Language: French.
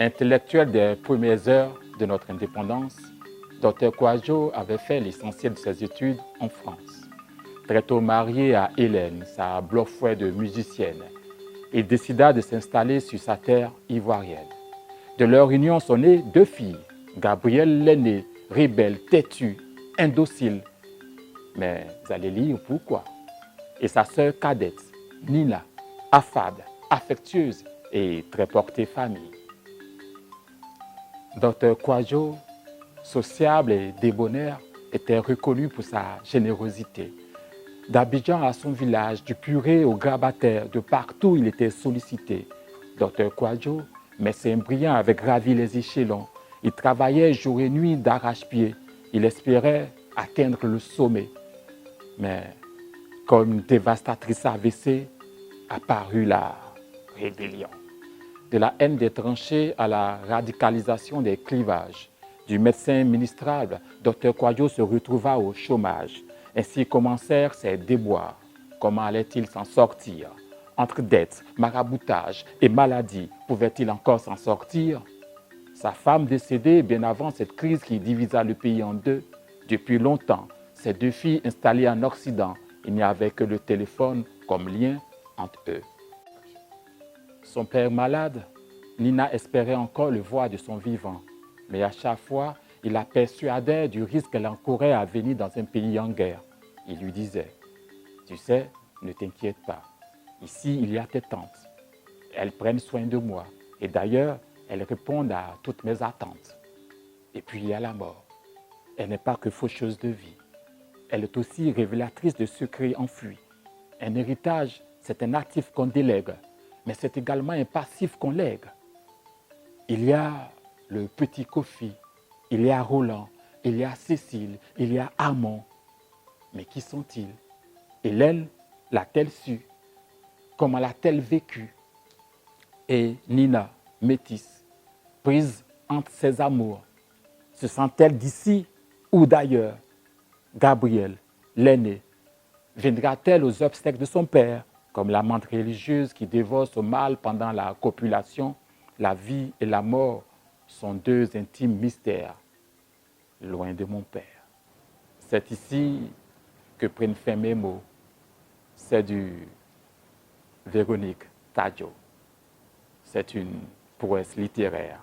Intellectuel des premières heures de notre indépendance, Dr Kouadio avait fait l'essentiel de ses études en France. Très tôt marié à Hélène, sa bluffouet de musicienne, il décida de s'installer sur sa terre ivoirienne. De leur union sont nées 2 filles, Gabrielle l'aînée, rebelle, têtue, indocile, mais vous allez lire pourquoi, et sa sœur cadette, Nina, affable, affectueuse et très portée famille. Dr Kouadio, sociable et débonnaire, était reconnu pour sa générosité. D'Abidjan à son village, du Purée au Grabataire, de partout il était sollicité. Dr Kouadio, médecin brillant, avait gravi les échelons. Il travaillait jour et nuit d'arrache-pied. Il espérait atteindre le sommet. Mais comme une dévastatrice AVC, apparut la rébellion. De la haine des tranchées à la radicalisation des clivages. Du médecin ministrable, Dr Kouadio se retrouva au chômage. Ainsi commencèrent ses déboires. Comment allait-il s'en sortir? Entre dettes, maraboutage et maladie, pouvait-il encore s'en sortir? Sa femme décédée bien avant cette crise qui divisa le pays en deux. Depuis longtemps, ses 2 filles installées en Occident, il n'y avait que le téléphone comme lien entre eux. Son père malade, Nina espérait encore le voir de son vivant. Mais à chaque fois, il la persuadait du risque qu'elle encourait à venir dans un pays en guerre. Il lui disait, « Tu sais, ne t'inquiète pas. Ici, il y a tes tantes. Elles prennent soin de moi. Et d'ailleurs, elles répondent à toutes mes attentes. Et puis, il y a la mort. Elle n'est pas que faucheuse de vie. Elle est aussi révélatrice de secrets enfouis. Un héritage, c'est un actif qu'on délègue, mais c'est également un passif qu'on lègue. Il y a le petit Kofi, il y a Roland, il y a Cécile, il y a Armand. Mais qui sont-ils? Hélène l'a-t-elle su? Comment l'a-t-elle vécu? Et Nina, métisse, prise entre ses amours, se sent-elle d'ici ou d'ailleurs? Gabrielle, l'aînée, viendra-t-elle aux obsèques de son père, comme l'amante religieuse qui dévore son mâle pendant la copulation? La vie et la mort sont 2 intimes mystères, loin de mon père. C'est ici que prennent fin mes mots. C'est du Véronique Tadio. C'est une prouesse littéraire.